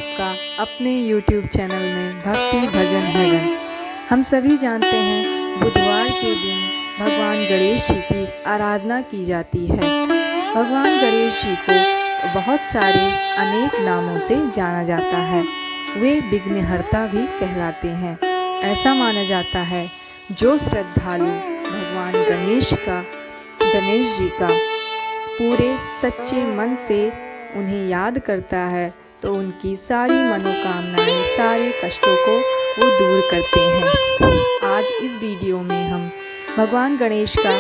आपका अपने YouTube channel में भक्ति भजन हेवन। हम सभी जानते हैं बुधवार के दिन भगवान गणेश जी की आराधना की जाती है। भगवान गणेश जी को बहुत सारे अनेक नामों से जाना जाता है। वे विघ्नहर्ता भी कहलाते हैं। ऐसा माना जाता है जो श्रद्धालु भगवान गणेश जी का पूरे सच्चे मन से उन्हें याद करता है तो उनकी सारी मनोकामनाएं, सारे कष्टों को वो दूर करते हैं। आज इस वीडियो में हम भगवान गणेश का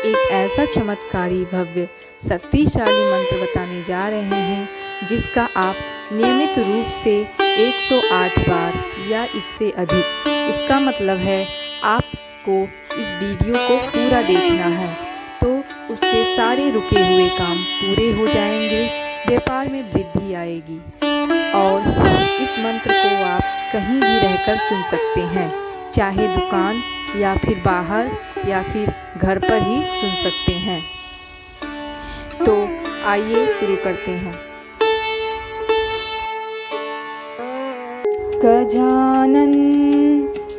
एक ऐसा चमत्कारी भव्य शक्तिशाली मंत्र बताने जा रहे हैं जिसका आप नियमित रूप से 108 बार या इससे अधिक, इसका मतलब है आपको इस वीडियो को पूरा देखना है तो उसके सारे रुके हुए काम पूरे हो जाएंगे, व्यापार में वृद्धि आएगी और इस मंत्र को आप कहीं भी रहकर सुन सकते हैं, चाहे दुकान या फिर बाहर या फिर घर पर ही सुन सकते हैं। तो आइए शुरू करते हैं। गजानन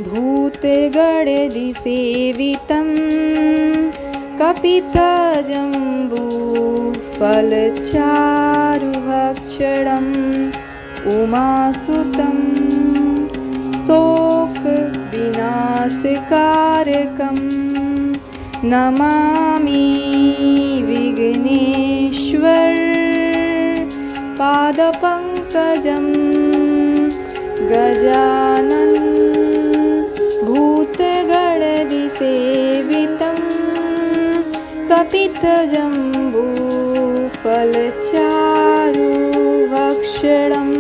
भूतगणेश सेवितं कपितजम्बूफलचारुभक्षणम् उमासुतं शोकविनाशकारकं नमामि विघ्नेश्वर पादपङ्कजं। गजानन भूतगणेश सेवितं कपितजम्बूफलचारुभक्षणम्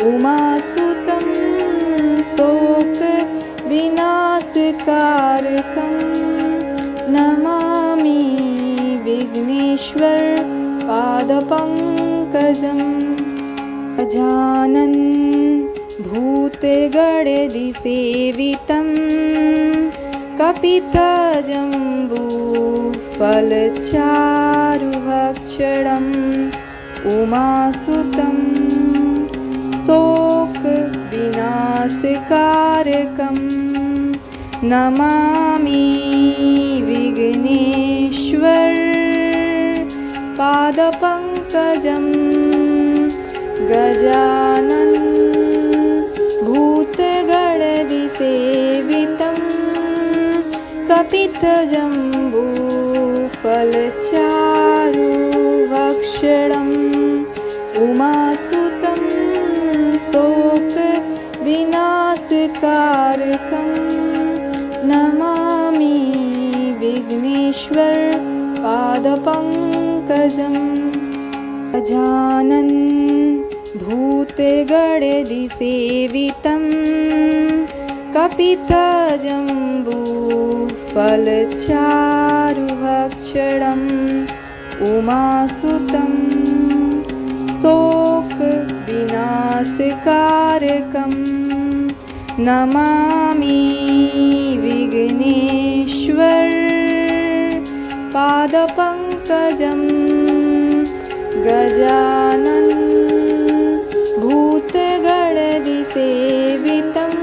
उमासुतं शोकविनाशकारकं नमामि विघ्नेश्वर पादपङ्कजम्। गजानन भूतगणेश सेवितं कपितजम्बूफलचारुभक्षणम् उमासुतं शोकविनाशकारकं नमामि विघ्नेश्वर पादपङ्कजम्। गजानन भूतगणेश सेवितं कपितजम्बूफलचारुभक्षणम् उमासुतं शोकविनाशकारकं नमामि विघ्नेश्वर पादपङ्कजम्। गजानन भूतगणेश सेवितं कपितजम्बूफलचारुभक्षणम् उमासुतं शोकविनाशकारकं नमामि विघ्नेश्वर पादपङ्कजम्। गजानन भूतगणेश सेवितं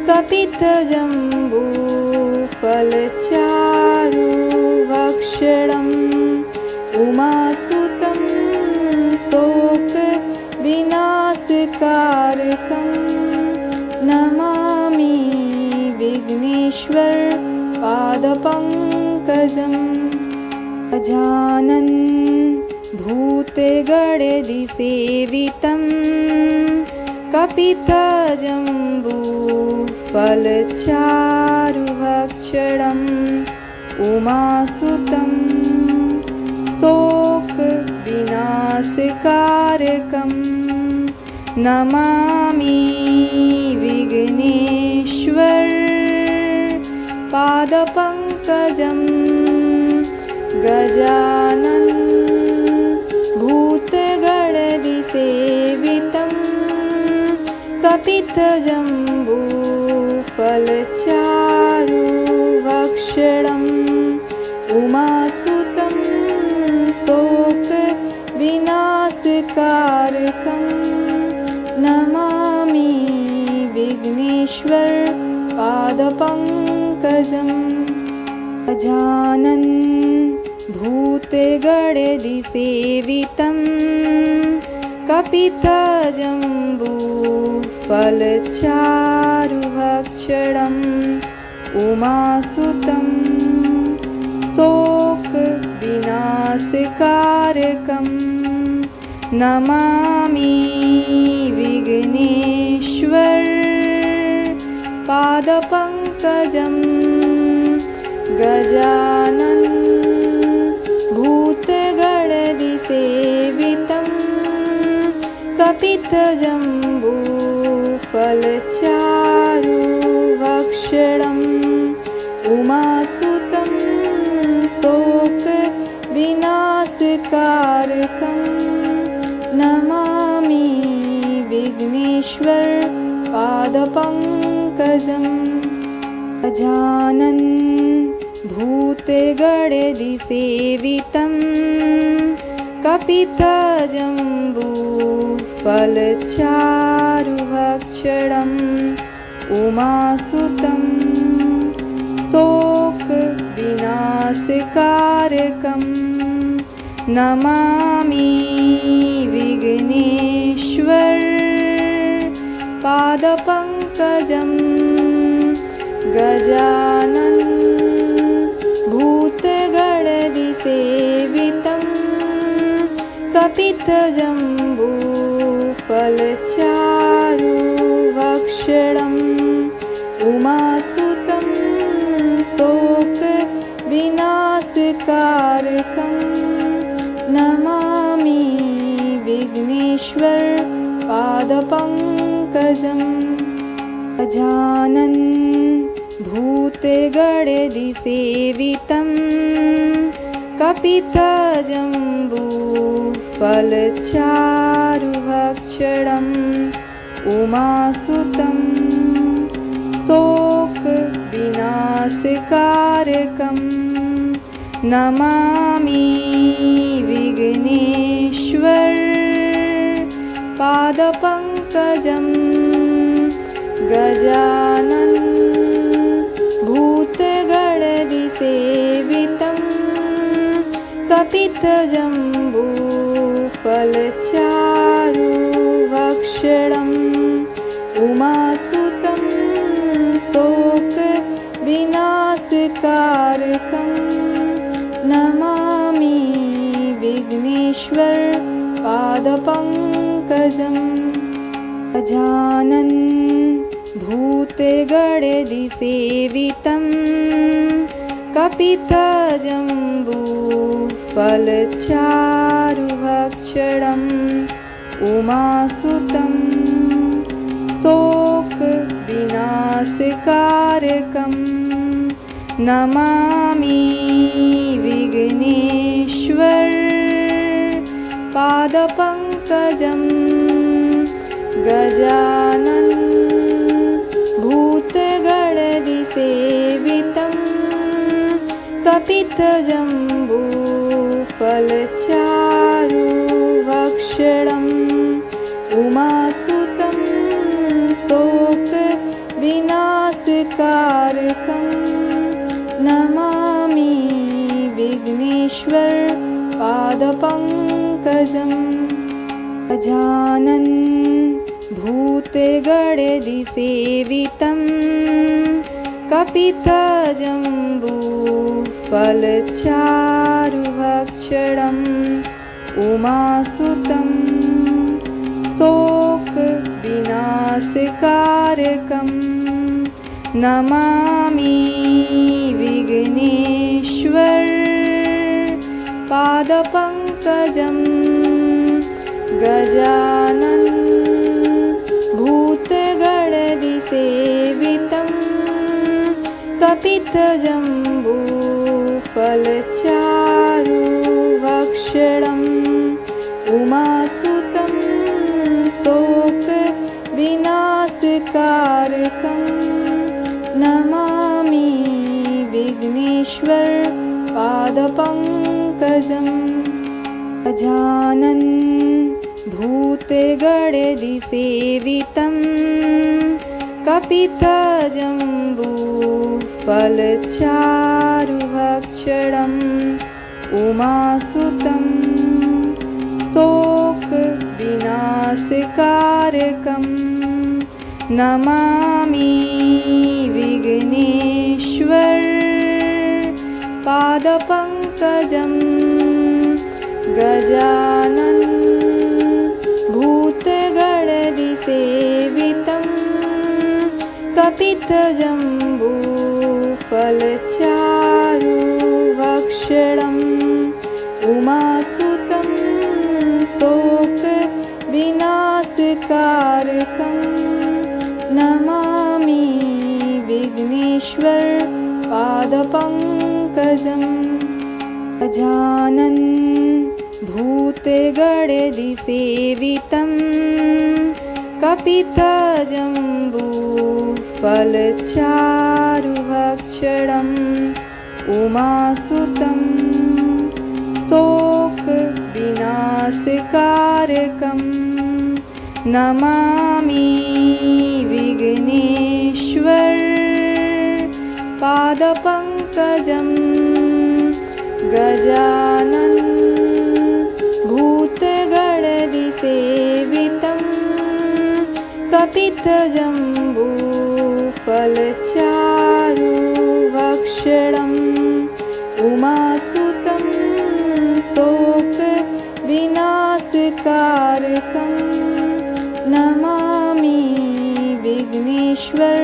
कपितजम्बूफलचारुभक्षणम् उमासुतं शोकविनाशकारकं नमामि विघ्नेश्वर पादपङ्कजम्। गजानन भूतगणेश सेवितं कपितजम्बूफलचारुभक्षणम् उमासुतं शोकविनाशकारकं नमामि विघ्नेश्वर पादपङ्कजम्। गजानन भूतगणेश सेवितं कपितजम्बूफलचारुभक्षणम् उमासुतं शोकविनाशकारकं विघ्नेश्वर पादपङ्कजम् गजानन् भूतगणेशसेवितं कपितजम्बूफलचारुभक्षणम् उमासुतं शोकविनाशकारकं नमामि विघ्नेश्वर पादपङ्कजम् गजानन् भूतगणेशसेवितं कपितजम्बूफलचारुभक्षणम् उमासुतं शोकविनाशकारकं नमामि विघ्नेश्वर पादपङ्कजम् गजानन् भूतगणेशसेवितं कपितजम्बूफलचारुभक्षणम् उमासुतं शोकविनाशकारकं नमामि विघ्नेश्वर पादपङ्कजम् गजानन् भूतगणेशसेवितं कपितजम्बूफलचारुभक्षणम् उमासुतं शोकविनाशकारकं नमामि विघ्नेश्वर पादपङ्कजम् गजानन् भूतगणेशसेवितं कपितजम्बूफलचारुभक्षणम् उमासुतं शोकविनाशकारकं नमामि विघ्नेश्वर पादपङ्कजम् गजानन् भूतगणेशसेवितं कपितजम्बूफलचारुभक्षणम् उमासुतं शोकविनाशकारकं नमामि विघ्नेश्वर पादपङ्कजम् गजानन् भूतगणेशसेवितं कपितजम्बूफलचारुभक्षणम् उमासुतं शोकविनाशकारकं नमामि विघ्नेश्वर पादपङ्कजम् गजानन् भूतगणेशसेवितं कपितजम्बूफलचारुभक्षणम् उमासुतं शोकविनाशकारकं नमामि विघ्नेश्वर पादपङ्कजम् गजानन् भूतगणेशसेवितं कपितजम्बूफलचारुभक्षणम् उमासुतं शोकविनाशकारकं नमामि विघ्नेश्वर पादपङ्कजम् गजानन् भूतगणेशसेवितं कपितजम्बूफलचारुभक्षणम् उमासुतं शोकविनाशकारकं नमामि विघ्नेश्वर पादपङ्कजम् गजानन् भूतगणेशसेवितं कपितजम्बूफलचारुभक्षणम् उमासुतं शोकविनाशकारकं नमामि विघ्नेश्वर पादपङ्कजं गजानन भूतगणदिसेवितं कपितजम्बूफलचारुभक्षणम् उमासुतं शोकविनाशकारकं नमामि विघ्नेश्वर पादपङ्कजम् गजानन भूतगणदिसेवितं कपितजम्बूफलचारुभक्षणम् उमासुतं शोकविनाशकारकं नमामि विघ्नेश्वर पादपङ्कजम् गजानन भूतगणदिसेवितं कपितजम्बूफलचारुभक्षणम् उमासुतं शोकविनाशकारकं नमामि विघ्नेश्वर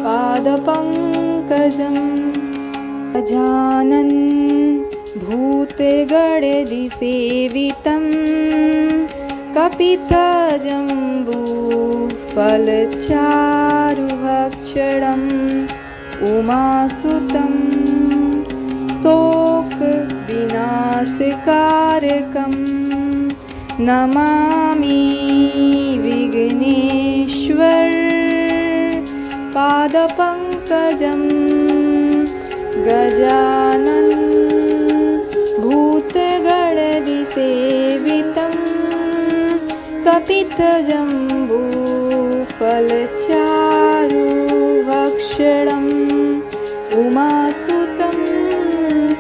पादपङ्कजम् गजानन भूतगणदिसेवितं कपितजम्बूफलचारुभक्षणम् उमासुतं शोकविनाशकारकं नमामि विघ्नेश्वर पादपङ्कजम् गजानन भूतगणदिसेवितं कपितजम्बूफलचारुभक्षणम् उमासुतं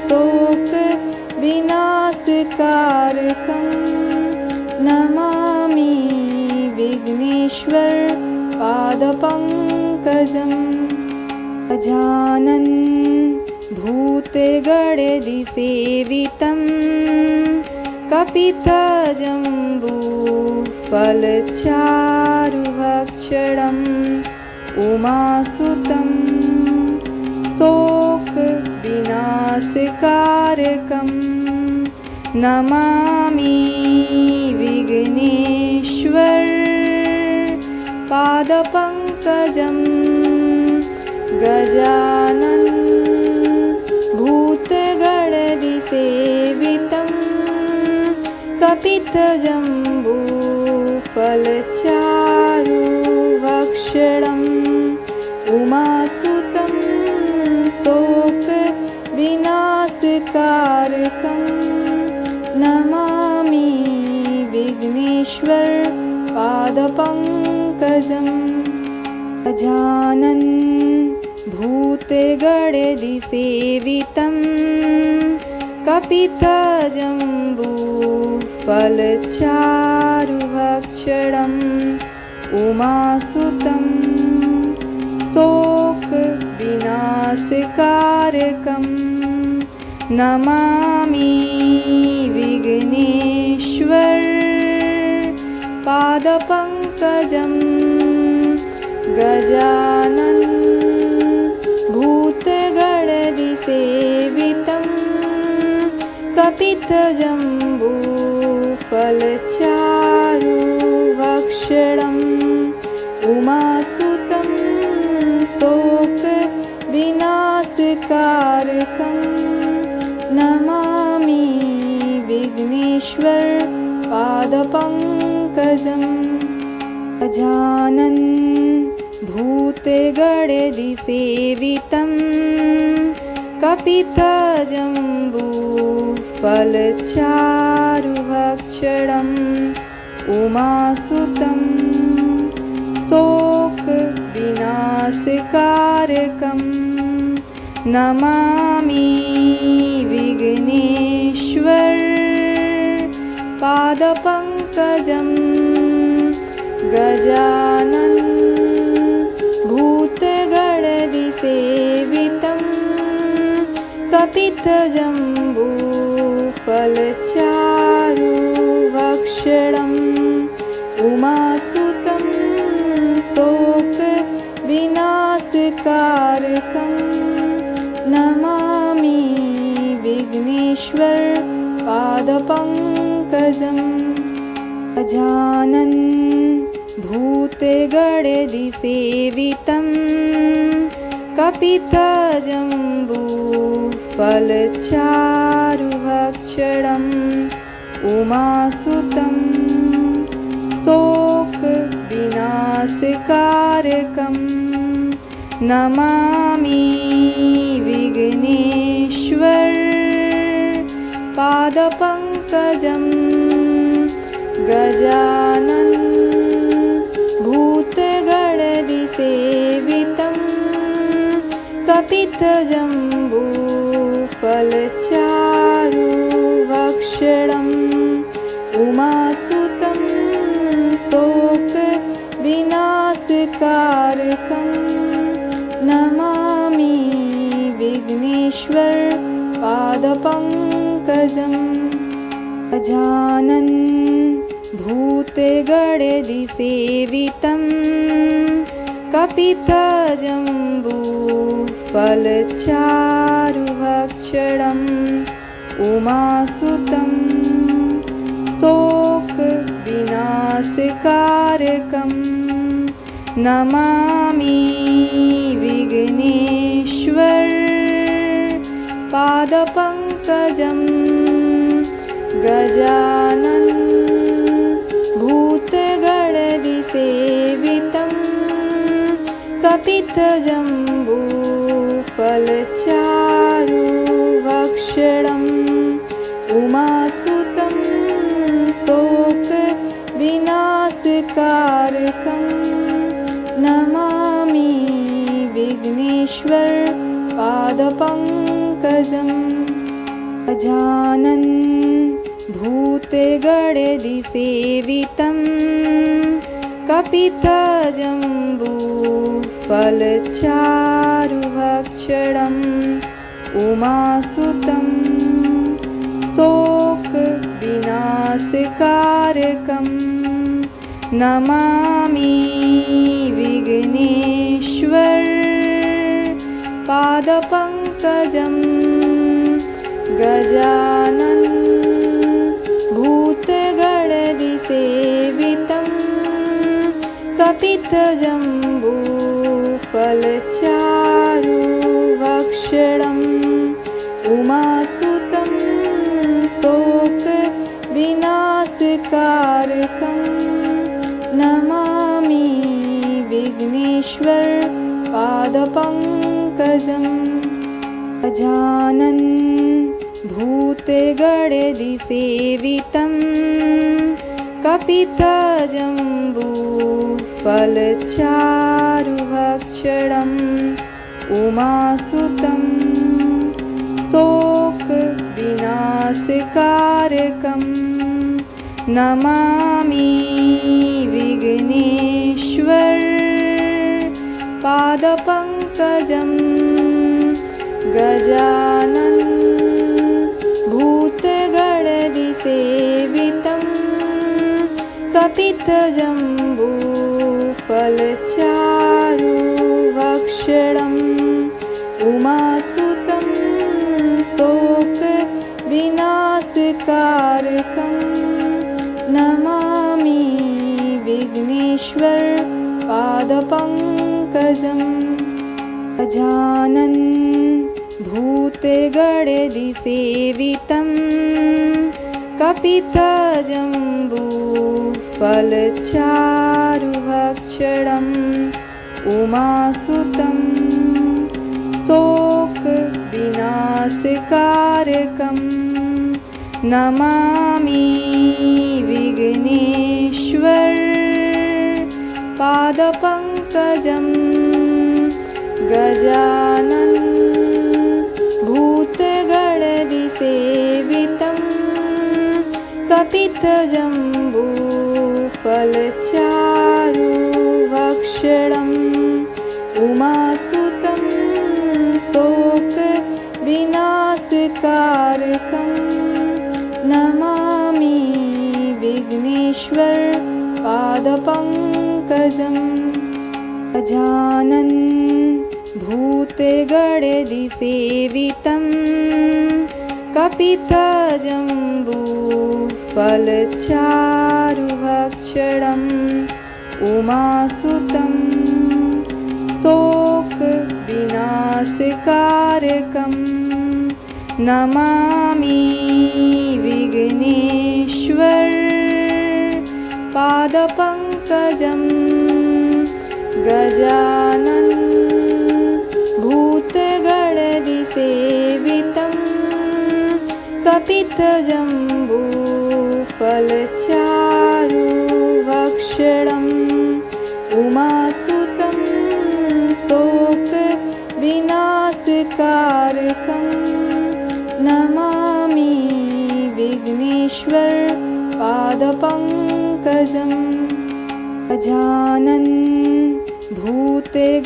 शोकविनाशकारकं नमामि विघ्नेश्वर पादपङ्कजम् गजानन भूतगणदिसेवितं कपितजम्बूफलचारुभक्षणम् उमासुतं शोकविनाशकारकं नमामि विघ्नेश्वर पादपङ्कजम् गजानन भूतगणदिसेवितं कपितजम्बूफलचारुभक्षणम् उमासुतं शोकविनाशकारकं नमामि विघ्नेश्वर पादपङ्कजम् गजानन भूतगणदिसेवितं कपितजम्बूफलचारुभक्षणम् उमासुतं शोकविनाशकारकं नमामि विघ्नेश्वर पादपङ्कजम् गजानन भूतगणदिसेवितं कपितजम्बूफलचारुभक्षणम् उमासुतं शोकविनाशकारकं नमामि विघ्नेश्वर पादपङ्कजम् गजानन भूतगणदिसेवितं कपितजम्बूफलचारुभक्षणम् उमासुतं शोकविनाशकारकं विघ्नेशतारकं नमामि विघ्नेश्वर पादपङ्कजं गजानन भूतगणदिसेवितं कपितजम्बूफलचारुभक्षणम् उमासुतं शोकविनाशकारकं नमामि विघ्नेश्वर पादपङ्कजम् गजानन भूतगणदिसेवितं कपितजम्बूफलचारुभक्षणम् उमासुतं शोकविनाशकारकं नमामि विघ्नेश्वर पादपङ्कजं गजानन भूतगणदिसेवितं कपितजम्बूफलचारुभक्षणम् उमासुतं शोकविनाशकारकं नमामि विघ्नेश्वर पादपङ्कजम् गजानन भूतगणदिसेवितं कपितजम्बूफलचारुभक्षणम् उमासुतं शोकविनाशकारकं नमामि विघ्नेश्वर पादपङ्कजं गजानन भूतगणदिसेवितं कपितजम्बूफलचारुभक्षणम् उमासुतं शोकविनाशकारकं नमामि विघ्नेश्वर पादपङ्कजम् गजानन भूतगणदिसेवितं कपितजम्बूफलचारुभक्षणम् उमासुतं शोकविनाशकारकं नमामि विघ्नेश्वर पादपङ्कजं गजानन भूतगणदिसेवितं कपितजम्बूफलचारुभक्षणम् उमासुतं शोकविनाशकारकं नमामि विघ्नेश्वर पादपङ्कजम् गजानन भूतगणदिसेवितं कपितजम्बूफलचारुभक्षणम् उमासुतं शोकविनाशकारकं नमामि विघ्नेश्वर पादपङ्कजं गजानन भूतगणदिसेवितं कपितजम्बूफलचारुभक्षणम् उमासुतं शोकविनाशकारकं नमामि विघ्नेश्वर पादपङ्कजम् गजानन भूतगणदिसेवितं कपितजम्बूफलचारुभक्षणम् उमासुतं शोकविनाशकारकं नमामि विघ्नेश्वर पादपङ्कजं गजानन भूतगणदिसेवितं कपितजम्बूफलचारुभक्षणम् उमासुतं शोकविनाशकारकं नमामि विघ्नेश्वर पादपङ्कजम्। गजानन भूतगणदिसेवितं कपितजम्बूफलचारुभक्षणम् उमासुतं शोकविनाशकारकं नमामि विघ्नेश्वर पादपङ्कजम्। गजानन भूतगणदिसेवितं कपितजम्बूफलचारुभक्षणम् उमासुतं शोकविनाशकारकं नमामि विघ्नेश्वर पादपङ्कजम्। गजानन भूतगणदिसेवितं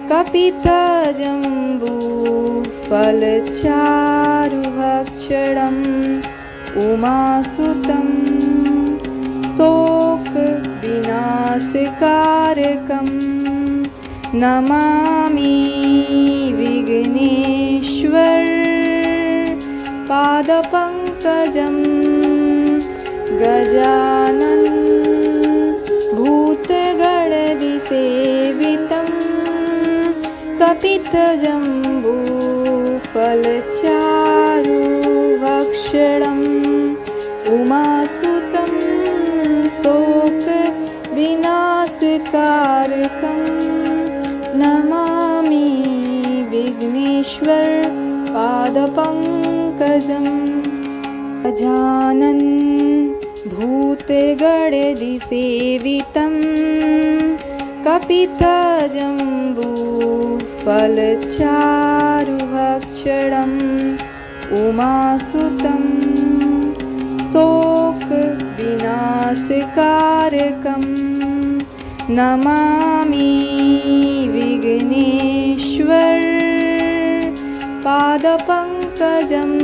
कपितजम्बूफलचारुभक्षणम् उमासुतं शोकविनाशकारकं नमामि विघ्नेश्वर पादपङ्कजम्। गजानन भूतगणदिसेवितं कपितजम्बूफलचारुभक्षणम् उमासुतं शोकविनाशकारकं नमामि विघ्नेश्वर पादपङ्कजम्। गजानन भूतगणदिसेवितं कपितजम्बूफलचारुभक्षणम् उमासुतं शोकविनाशकारकं नमामि विघ्नेश्वर पादपङ्कजम्।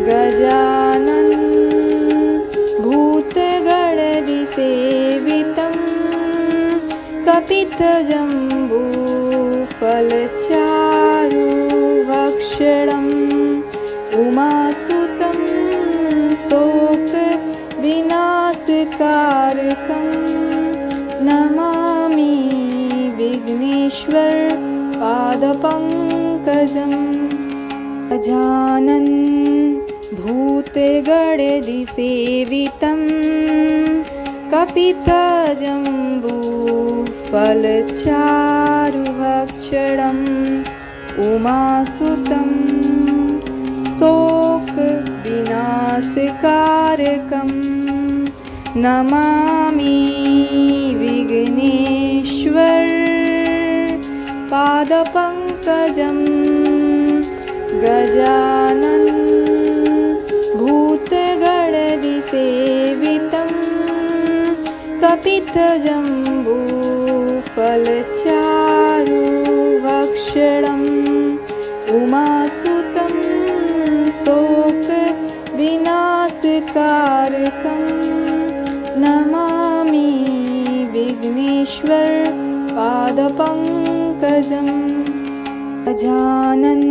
गजानन भूतगणदिसेवितं कपितजम्बूफलचारुभक्षणम् उमासुतं शोकविनाशकारकं नमामि विघ्नेश्वर पादपङ्कजम्। गजानन भूतगणदिसेवितं कपितजम्बूफलचारुभक्षणम् उमासुतं शोकविनाशकारकं नमामि विघ्नेश्वर पादपङ्कजम्। गजानन भूतगणदिसेवितं कपितजम्बूफलचारुभक्षणम् उमासुतं शोकविनाशकारकं नमामि विघ्नेश्वर पादपङ्कजम्। गजानन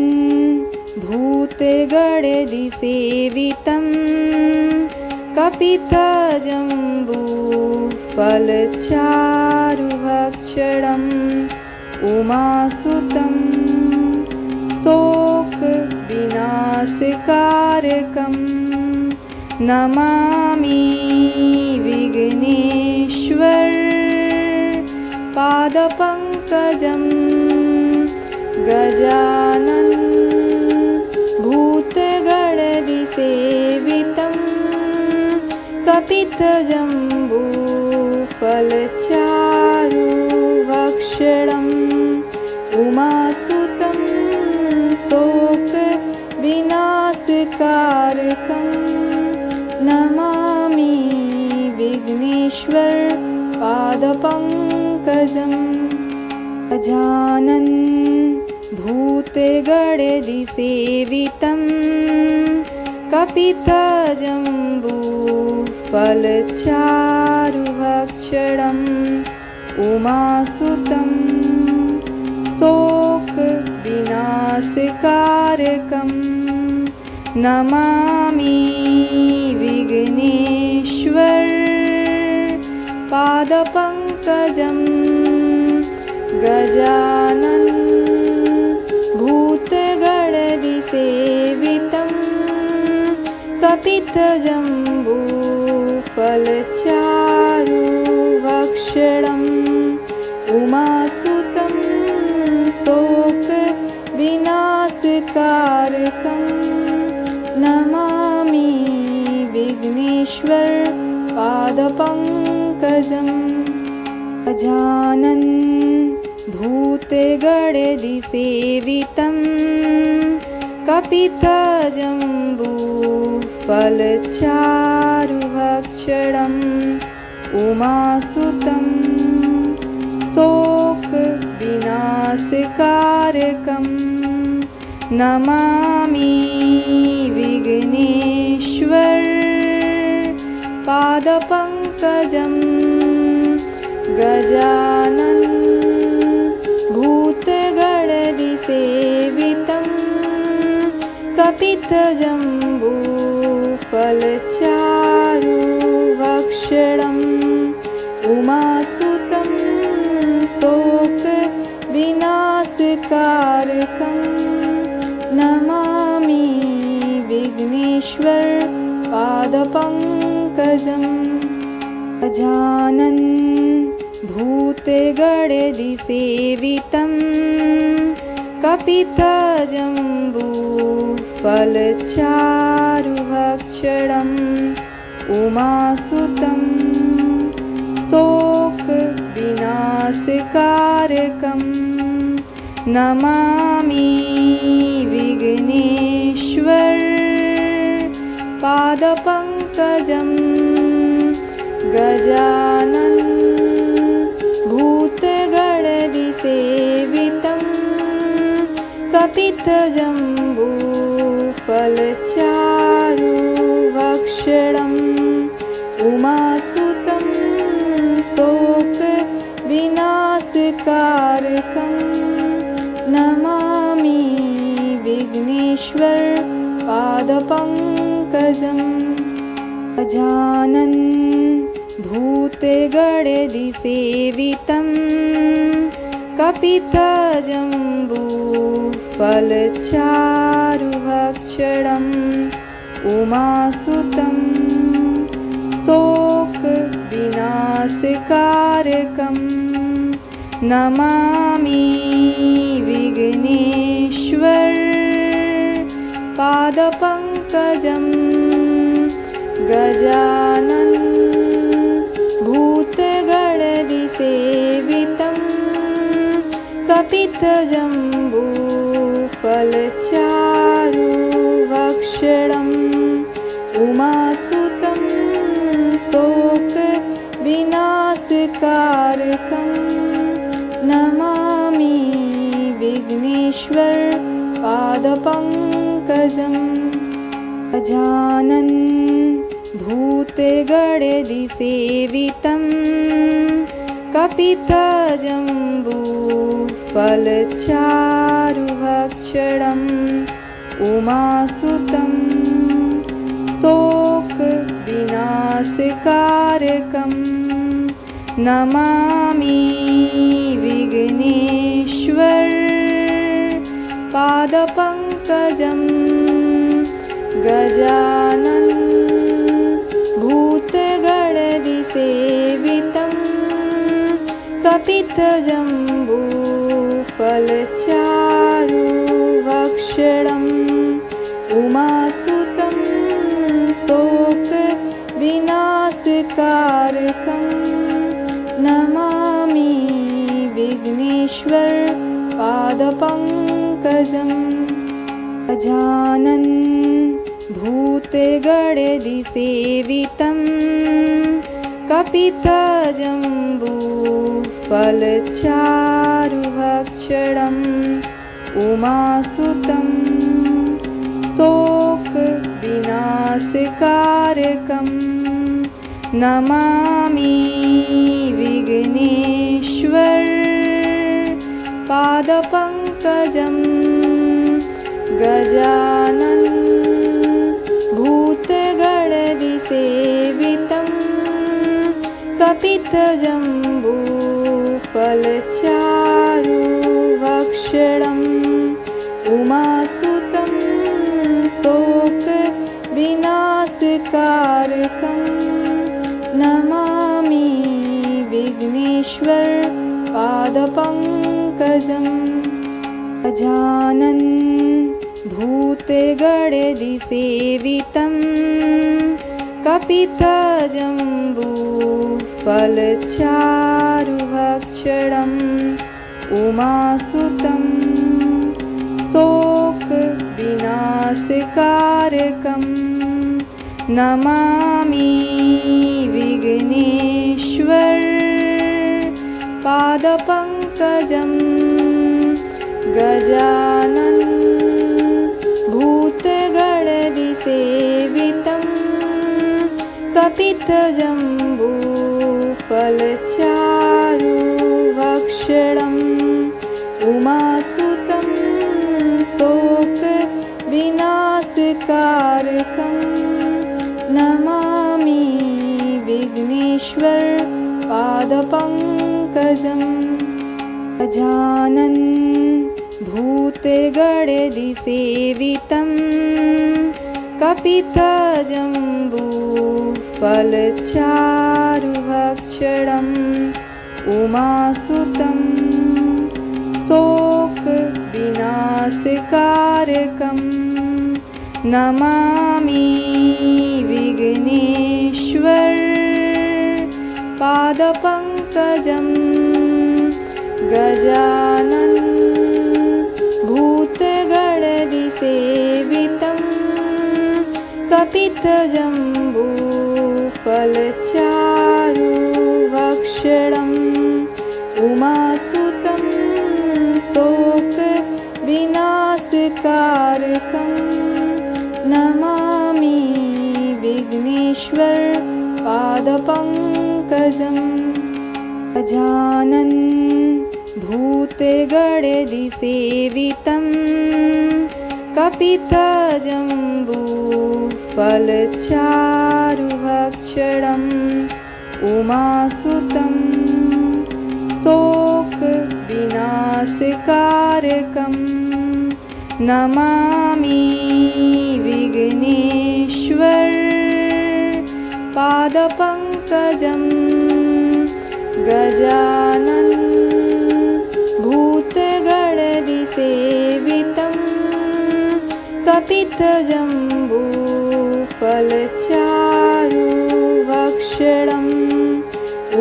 भूतगणदिसेवितं कपितजम्बूफलचारुभक्षणम् उमासुतं शोकविनाशकारकं नमामि विघ्नेश्वर पादपङ्कजम्। गजानन भूतगणदिसेवितं कपितजम्बूफलचारुभक्षणम् पादपङ्कजम् गजानन् भूतगणदिसेवितं कपितजम्बूफलचारुभक्षणम् उमासुतं शोकविनाशकारकं नमामि विघ्नेश्वर पादपङ्कजम् गजानन् भूतगणदिसेवितं कपितजम्बूफलचारुभक्षणम् उमासुतं शोकविनाशकारकं नमामि विघ्नेश्वर पादपङ्कजम् गजानन् भूतगणदिसेवितं कपितजम्बूफलचारुभक्षणम् उमासुतं शोकविनाशकारकं नमामि विघ्नेश्वर पादपङ्कजम् गजानन् भूतगणदिसेवितं कपितजम्बूफलचारुभक्षणम् उमासुतं शोकविनाशकारकं नमामि विघ्नेश्वर पादपङ्कजम् गजानन् भूतगणदिसेवितं कपितजम्बूफलचारुभक्षणम् उमासुतं शोकविनाशकारकं नमामि विघ्नेश्वर पादपङ्कजम् गजानन् भूतगणदिसेवितं कपितजम्बूफलचारुभक्षणम् उमासुतं शोकविनाशकारकं नमामि विघ्नेश्वर पादपङ्कजम् गजानन् भूतगणदिसेवितं कपितजम्बूफलचारुभक्षणम् उमासुतं शोकविनाशकारकं नमामि विघ्नेश्वर पादपङ्कजम् गजानन् भूतगणदिसेवितं कपितजम्बूफलचारुभक्षणम् उमासुतं शोकविनाशकारकं नमामि विघ्नेश्वर पादपङ्कजम् गजानन् भूतगणदिसेवितं कपितजम्बूफलचारुभक्षणम् उमासुतं शोकविनाशकारकं नमामि विघ्नेश्वर पादपङ्कजम् गजानन् भूतगणदिसेवितं कपितजम्बूफलचारुभक्षणम् उमासुतं शोकविनाशकारकं नमामि विघ्नेश्वर पादपङ्कजम् गजानन् भूतगणदिसेवितं कपितजम्बूफलचारुभक्षणम् उमासुतं शोकविनाशकारकं नमामि विघ्नेश्वर पादपङ्कजं गजानन भूतगणदिसेवितं कपितजम्बूफलचारुभक्षणम् उमासुतं शोकविनाशकारकं नमामि विघ्नेश्वर पादपङ्कजम् गजानन भूतगणदिसेवितं कपितजम्बूफलचारुभक्षणम् उमासुतं शोकविनाशकारकं नमामि विघ्नेश्वर पादपङ्कजं गजानन भूतगणदिसेवितं कपितजम्बूफलचारुभक्षणम् उमासुतं शोकविनाशकारकं नमामि विघ्नेश्वर पादपङ्कजम् गजानन भूतगणदिसेवितं कपितजम्बूफलचारुभक्षणम् उमासुतं शोकविनाशकारकं नमामि विघ्नेश्वर पादपङ्कजं गजानन भूतगणदिसेवितं कपितजम्बूफलचारुभक्षणम् उमासुतं शोकविनाशकारकं नमामि विघ्नेश्वर पादपङ्कजम् गजानन भूतगणदिसेवितं कपितजम्बूफलचारुभक्षणम् उमासुतं शोकविनाशकारकं नमामि विघ्नेश्वर पादपङ्कजम् गजानन भूतगणदिसेवितं कपितजम्बूफलचारुभक्षणम्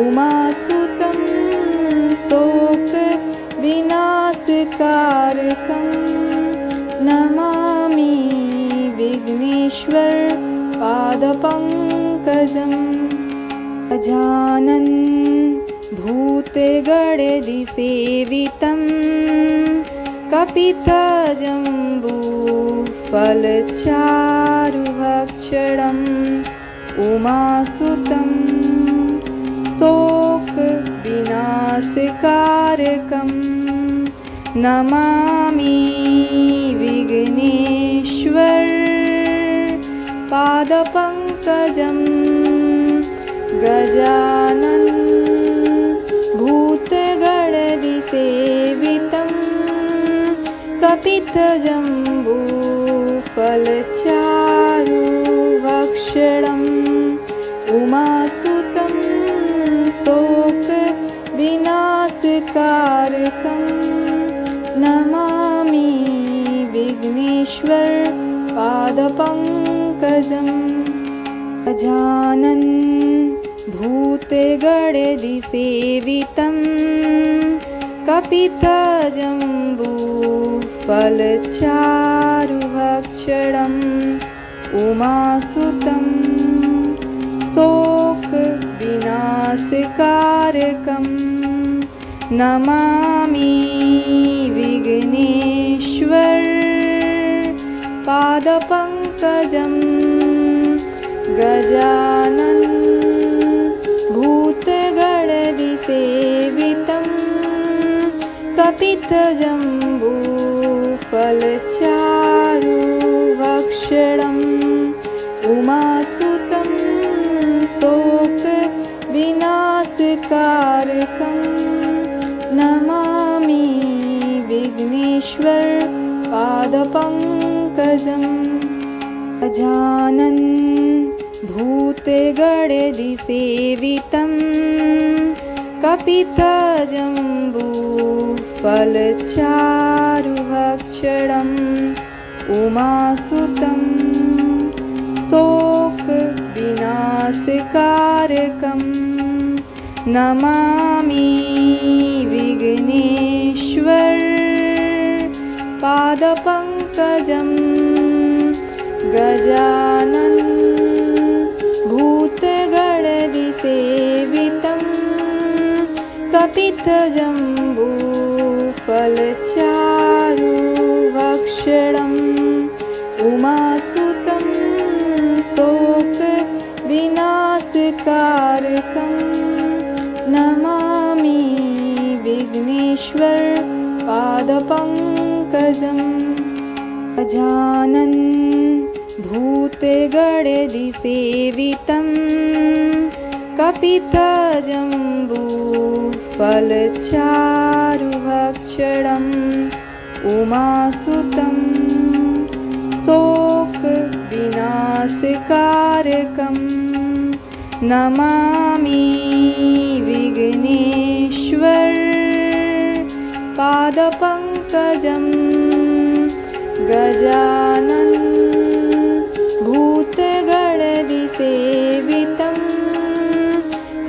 उमासुतं शोकविनाशकारकं नमामि विघ्नेश्वर पादपङ्कजम् गजानन भूतगणदिसेवितं कपितजम्बूफलचारुभक्षणम् उमासुतं शोकविनाशकारकं नमामि विघ्नेश्वर पादपङ्कजं गजानन भूतगणदिसेवितं कपितजम्बूफलचारुभक्षणम् उमासुतं शोकविनाशकारकं नमामि विघ्नेश्वर पादपङ्कजम् गजानन भूतगणदिसेवितं कपितजम्बूफलचारुभक्षणम् उमासुतं शोकविनाशकारकं विनाशकारकं नमामि विघ्नेश्वर पादपङ्कजं गजानन भूतगणदिसेवितं कपितजम्बूफलचारुभक्षणम् उमासुतं शोकविनाशकारकं नमामि विघ्नेश्वर पादपङ्कजम् गजानन भूतगणदिसेवितं कपितजम्बूफलचारुभक्षणम् उमासुतं शोकविनाशकारकं नमामि विघ्नेश्वर पादपङ्कजं गजानन भूतगणदिसेवितं कपितजम्बूफलचारुभक्षणम् उमासुतं शोकविनाशकारकं नमामि विघ्नेश्वर पादपङ्कजम् गजानन भूतगणदिसेवितं कपितजम्बूफलचारुभक्षणम् उमासुतं शोकविनाशकारकं नमामि विघ्नेश्वर पादपङ्कजम् गजानन भूतगणदिसेवितं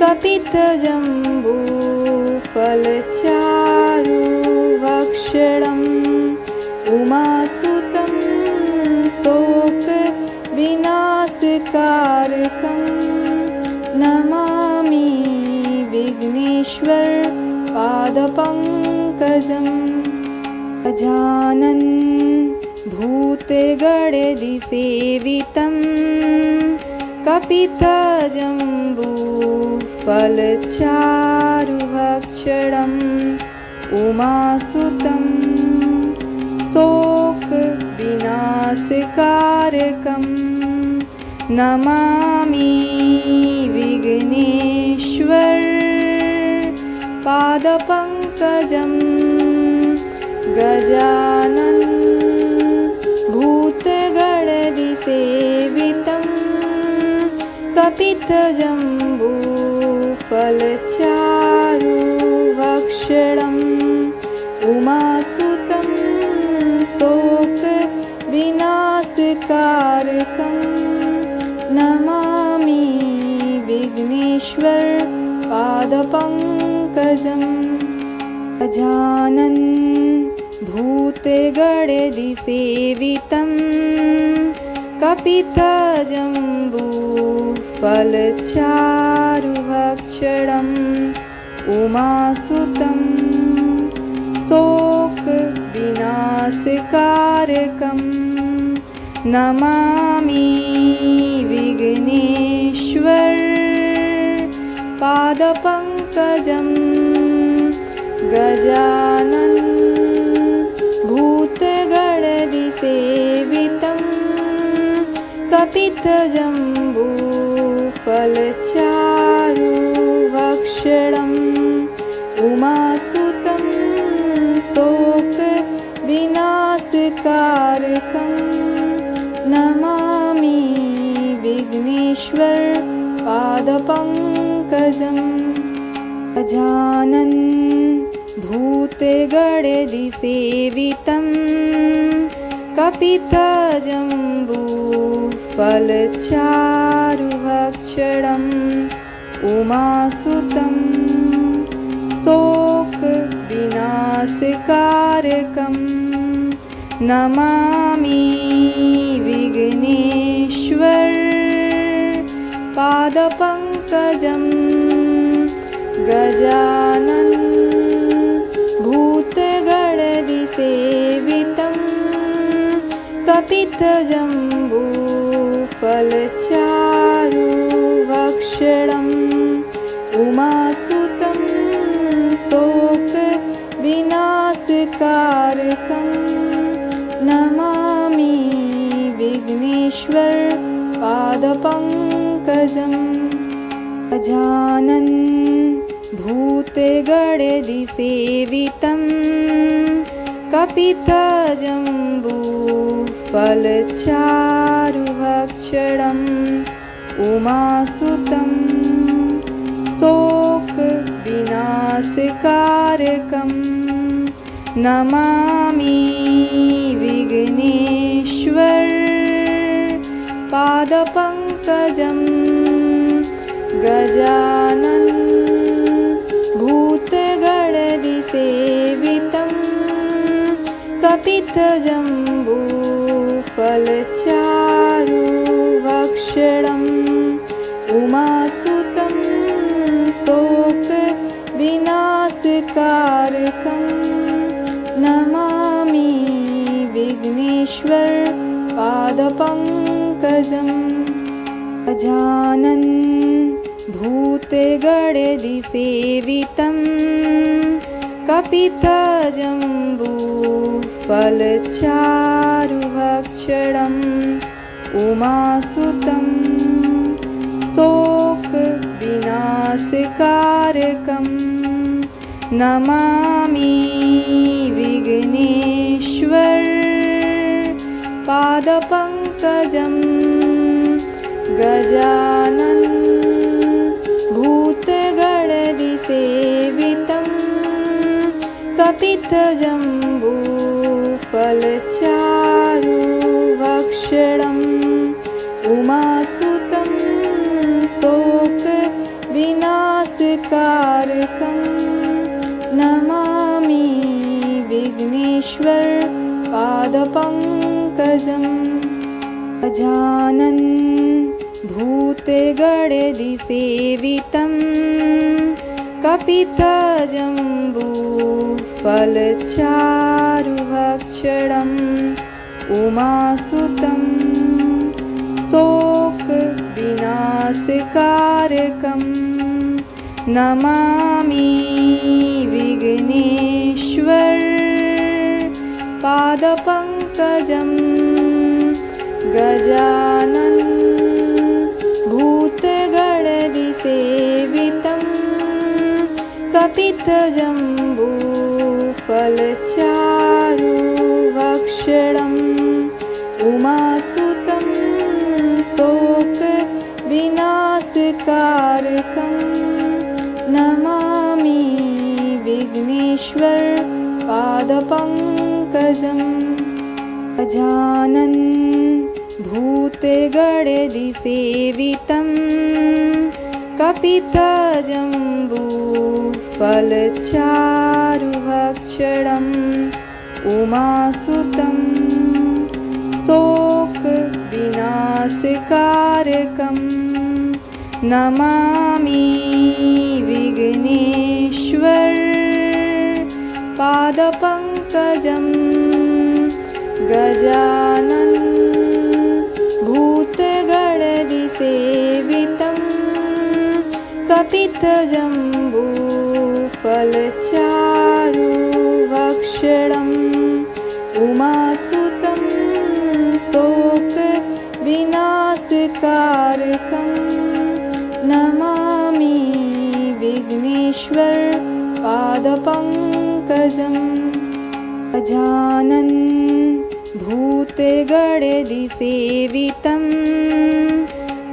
कपितजम्बूफलचारुभक्षणम् उमासुतं शोकविनाशकारकं नमामि विघ्नेश्वर पादपङ्कजम् गजानन भूतगणदिसेवितं कपितजम्बूफलचारुभक्षणम् उमासुतं शोकविनाशकारकं नमामि विघ्नेश्वर पादपङ्कजं गजानन भूतगणदिसेवितं कपितजम्बूफलचारुभक्षणम् उमासुतं शोकविनाशकारकं नमामि विघ्नेश्वर पादपङ्कजम् गजानन भूतगणदिसेवितं कपितजम्बूफलचारुभक्षणम् उमासुतं शोकविनाशकारकं नमामि विघ्नेश्वर पादपङ्कजम् गजानन भूतगणदिसेवितं कपितजम्बूफलचारुभक्षणम् उमासुतं शोकविनाशकारकं नमामि विघ्नेश्वर पादपङ्कजम् गजानन भूतगणदिसेवितं कपितजम्बूफलचारुभक्षणम् उमासुतं शोकविनाशकारकं नमामि विघ्नेश्वर पादपङ्कजम् गजानन भूतगणदिसेवितं कपितजम्बूफलचारुभक्षणम् उमासुतं शोकविनाशकारकं नमामि विघ्नेश्वर पादपङ्कजम्। गजानन भूतगणदिसेवितं कपितजम्बूफलचारुभक्षणम् उमासुतं शोकविनाशकारकं नमामि विघ्नेश्वर पादपङ्कजम्। गजानन भूतगणदिसेवितं कपितजम्बूफलचारुभक्षणम् उमासुतं शोकविनाशकारकं नमामि विघ्नेश्वर पादपङ्कजम्। गजानन भूतगणदिसेवितं कपितजम्बूफलचारुभक्षणम् उमासुतं शोकविनाशकारकं नमामि विघ्नेश्वर पादपङ्कजम्। गजानन भूतगणदिसेवितं कपितजम्बूफलचारुभक्षणम् उमासुतं शोकविनाशकारकं नमामि विघ्नेश्वर पादपङ्कजम्। गजानन भूतगणदिसेवितं कपितजम्बूफलचारुभक्षणम् उमासुतं शोकविनाशकारकं नमामि विघ्नेश्वर पादपङ्कजम्। गजानन भूतगणदिसेवितं कपितजम्बूफलचारुभक्षणम् उमासुतं शोकविनाशकारकं नमामि विघ्नेश्वर पादपङ्कजम्। गजानन भूतगणदिसेवितं कपितजम्बूफलचारुभक्षणम् उमासुतं शोकविनाशकारकं नमामि विघ्नेश्वर पादपङ्कजम्। गजानन भूतगणदिसेवितं कपितजम्बूफलचारुभक्षणम् उमासुतं शोकविनाशकारकं नमामि विघ्नेश्वर पादपङ्कजम्। गजानन भूतगणदिसेवितं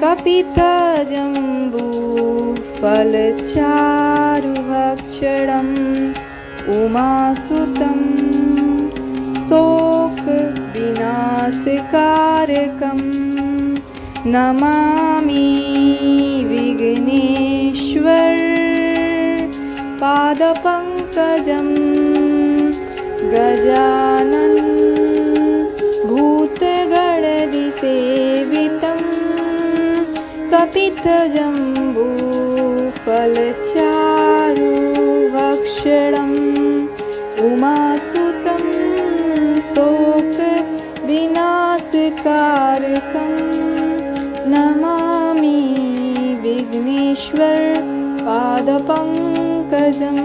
कपितजम्बूफलचारुभक्षणम् उमासुतं शोकविनाशकारकं नमामि विघ्नेश्वर पादपङ्कजम्। गजानन भूतगणदिसेवितं कपितजम्बूफलचारुभक्षणम् विघ्नेश्वर पादपङ्कजं